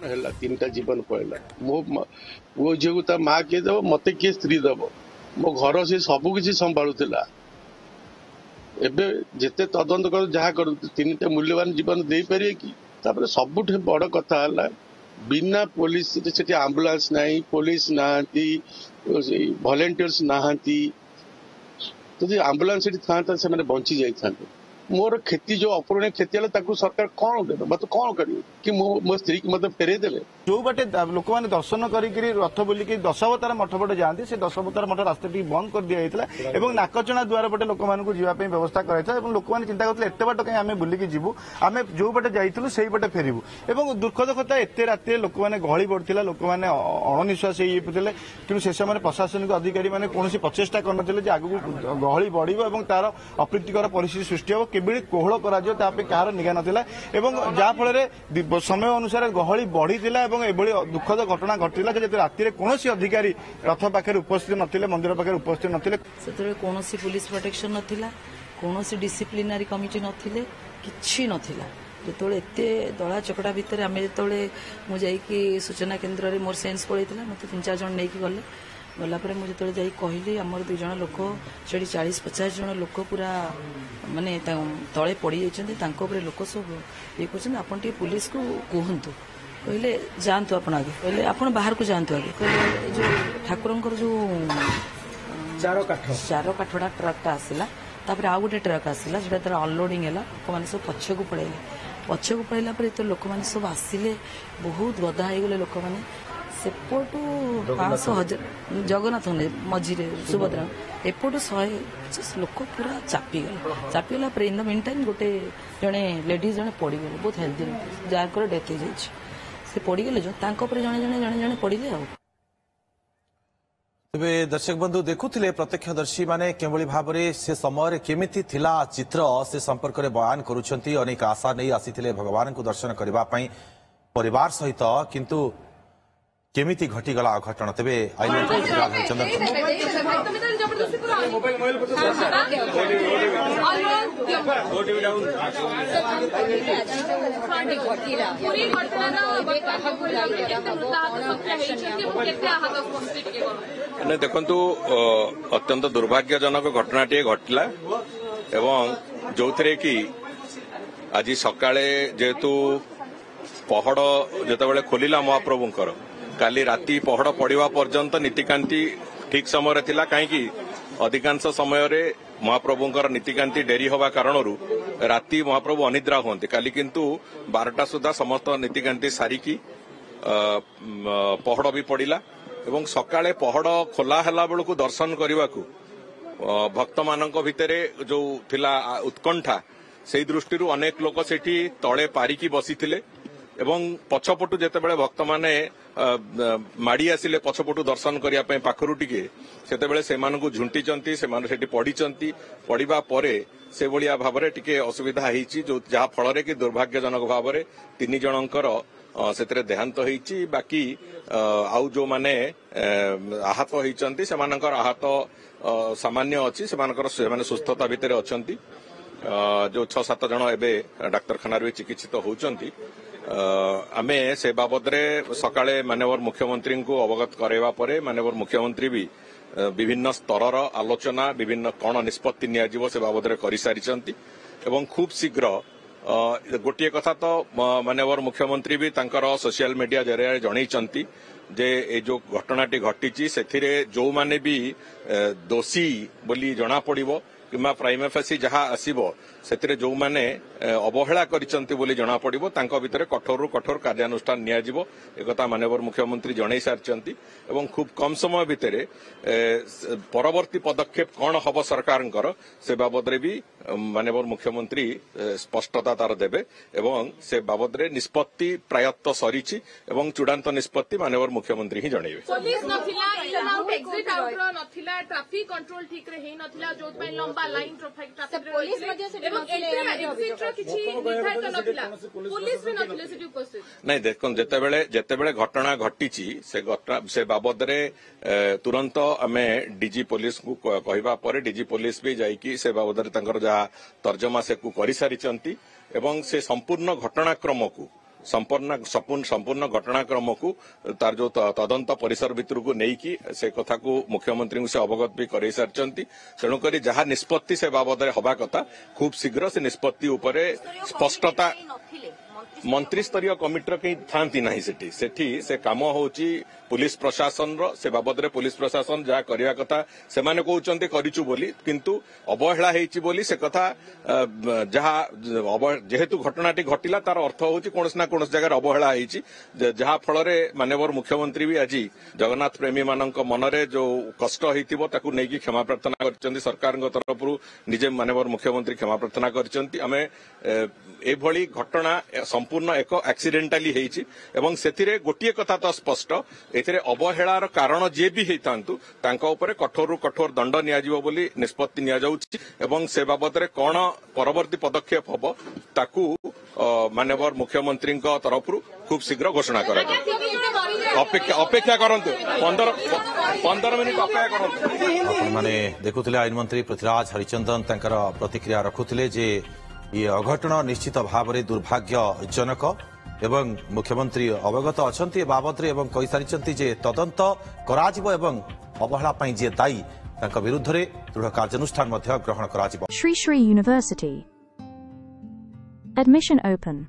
है तीन जीवन पड़ेगा मो पुओ झी को माँ किए दब मत किए स्त्री दब मो घर से सबकि संभाला एवं जिते तदंत कर जहाँ कर तीन मूल्यवान जीवन दे पारे कि सबुठ बड़ कथा है बिना पुलिस से आंबुलांस ना पुलिस ना वॉलंटियर्स ना तो आंबुलांस था से बंची जाता मोर क्षति जो अपूरणीय क्षति है सरकार कौन देवे मत कौन कर मो स्त्री की मत फेरे देवे जो बाटे लोक मैंने दर्शन करी रथ बुलिकी दशावतार मठ पटे जाती से दशावतार मठ रास्ता बंद कर दिया नाकचना द्वार पटे लोक मानक जावाई व्यवस्था कराई लोक मैंने चिंता करते एत बाट कहीं बुलिकी जीवु आम जो पटे जाइलु से पटे फेरबू और दुखद कथा एत रात लोक मैंने गहली बढ़ता लोक मैंने अणनिश्वास होते कि से समय प्रशासनिक अधिकारी मैंने कौन प्रचेषा करते आगू गहली बढ़ तार अप्रीतिकर परिस्थिति सृष्टि हम केबी कोहल कर निगा नाला जहाँफल समय अनुसार गहली बढ़ी दुखद घटना घटला राति कौन अधिकारी रथ पाखे उपस्थित नथिले मंदिर पाखे उपस्थित नथिले से कौन पुलिस प्रोटेक्शन नथिला कौन डिसिप्लिनारी कमिटी नथिले किछि नथिला जो एत दला चकड़ा भितर आम जो मुझे सूचना केन्द्र में मोर सेन्स पड़ता मत 3-4 जन नहीं गले गलापर मुझे जा कहली आमर 2 जन लोक से 40-50 जन लोक पूरा माने तले पड़ जाते लोक सब ये कर पुलिस को कहतु कहले जातु आप आगे कहले आप बाहर को जातु आगे कहले जो ठाकुर जो चार काठड़ा ट्रकटा आसला आउ गोटे ट्रक आसला जो तार अनलोडिंग है लोक मैंने सब पछक पड़ेगा तो लोक मैंने सब आसिले बहुत गदा हो गले लोक मैंने सेपटू 500,000 जगन्नाथ मझीरे सुभद्रा एपटू 150 लोक पूरा चापीगला इन द मीन टाइम गोटे जड़े लेडीज जड़े पड़गले बहुत हेल्दी जार डेथ हो से पड़गले जो जड़े पड़े आ तेबे दर्शक बंधु देखुले प्रत्यक्षदर्शी माने केवली भाव से समय केमिति थिला चित्र से संपर्क में बयान करुछंती अनेक आशा नहीं आसीथिले भगवान को दर्शन करबा पई परिवार सहित किंतु केमिति घटीगला अघटन तेबे आईन देखु अत्यंत दुर्भाग्यजनक घटनाटे घटला एवं जो थे कि आज सकाळे जेहेतु पहड़ जिते खोलिला महाप्रभुंकर काली राति पहड़ पड़ा पर्यंत नीतिकांति ठीक समय थिला कहीं अधिकांश समय महाप्रभुंकर नीतिकांति डेरी हवा कारण राति महाप्रभु अनिद्रा हुंती काली किंतु 12टा सुधा समस्त नीतिकांति सारिकी पहड़ भी पड़ा एवं सकाळे पहड़ खोला हैला बेलू दर्शन करने को भक्त मान भितर जो थिला उत्कंठा से दृष्टि अनेक लोक सेठी तले पारिकी बसीथिले एवं पछपटू जितेबाला भक्त माने माड़ी आसिले पछपटू दर्शन करने पाखरु टिके सेतेबेले सेमानकु झुंटीचंती सेमाने सेठी पढ़ीचंती पढ़िबा परे से भलिया भाबरे टिके असुविधा हेची जो जहा फल कि दुर्भाग्यजनक भाबरे 3 जनकर सेतरे देहांत होईची बाकी आउ जो माने आहत होईचंती सेमानकर आहत सामान्य अछि सेमाने सुस्थता भितर अछंती जो 6-7 जन एबे डाक्तरखाना रे चिकित्सित होउचंती आमे से बाबद सकाळे माननीय मुख्यमंत्री को अवगत करवा परे माननीय मुख्यमंत्री भी विभिन्न स्तर आलोचना विभिन्न कौन निष्पत्ति नियाजिवो से बाबद कर सारी एवं खूब शीघ्र गोटे कथा तो माननीय मुख्यमंत्री भी तांकर सोशल मीडिया जरिया जनईचंती जे ए जो घटनाटी घटी से जो माने भी दोषी बोली जना पड़िबो किंबा प्राइमा फेसी जहाँ आसीबो सेतिरे जो माने अवहेला करिसंती बोली जना पड़िबो तांको भितरे कठोर कठोर कार्यानुष्ठान नियाजिबो एकता माननीय मुख्यमंत्री जनई सारिचंती एवं खूब कम समय भितरे परवर्ती पदक्षेप कौन हब सरकारंकर से बाबद भी माननीय मुख्यमंत्री स्पष्टता तार देबे एवं से बाबद निष्पत्ति प्रायत्त सरीची एवं चूड़ांत निष्पत्ति माननीय मुख्यमंत्री ही जणैबे पुलिस नथिला इन आउट एग्जिट आउट नथिला ट्रैफिक कंट्रोल ठीक रे हेई नथिला जो पय लंबा लाइन ट्रैफिक पुलिस मध्ये से एग्जिट रो किछि निर्धारित नथिला पुलिस भी नथिले से उपस्थित नहीं देखो जेतेबेले घटना घटीची से बाबद तुरंत आमे डीजी पुलिस को कहवा पर डीजी पुलिस भी जाइकी से बाबद तंकर जहा तर्जमा से को करि सारिचंती एवं से संपूर्ण घटनाक्रम को संपूर्ण घटनाक्रम को तार जो तदंत परिसर भितर को नहीं से कथा को मुख्यमंत्री से अवगत भी कर सारी तेणुक जहाँ निष्पत्ति से बाबद हवा कथा खूब शीघ्र से निष्पत्ति उपरे स्पष्टता मंत्री स्तरीय कमिटर कहीं थांती नहीं से काम होची पुलिस प्रशासन से बाबद रे पुलिस प्रशासन जहाँ करवा कथा से माने कहते करिचु बोली किंतु अवहेला हेची बोली से कथा जहाँ जेहेतु घटनाटी घटिला तार अर्थ होची कोनोस ना कोनोस जगह अवहेला हेची जहाँ फल माननीय मुख्यमंत्री भी आज जगन्नाथ प्रेमी मानक मनरे जो कष्ट होइतिबो ताकू नेकी क्षमा प्रार्थना करचंती सरकार तरफ निजे माननीय मुख्यमंत्री क्षमा प्रार्थना करचंती आमे एभली घटना संपूर्ण एक एक्सीडेंटाली हेची एवं सेथिरे गोटिए कथा तो स्पष्ट एथिरे अवहेलार कारण जे भी हेतांतु तांका उपरे कठोर कठोर दंड नियाजिबो बोली निष्पत्ति निया जाउछि एवं से बाबद रे कोन परवर्ती पदक्षेप हबो ताकू माननीय मुख्यमंत्री तरफ खूब शीघ्र घोषणा करा अपेक्षा करंतु 15 मिनिट अपेक्षा करंतु माने देखुथिले आईन मंत्री पृथ्वीराज हरिचंदन तांकर प्रतिक्रिया रखुथिले जे ये अघटन निश्चित भाव में दुर्भाग्यजनक एवं मुख्यमंत्री अवगत अच्छा बाबद एवं कही सारी जे तदंत कराजिबो एवं अवहेला पई जे दायी तांका विरुद्ध रे दृढ़ कार्यानुष्ठान ग्रहण कराजिबो। Sri Sri University. Admission open.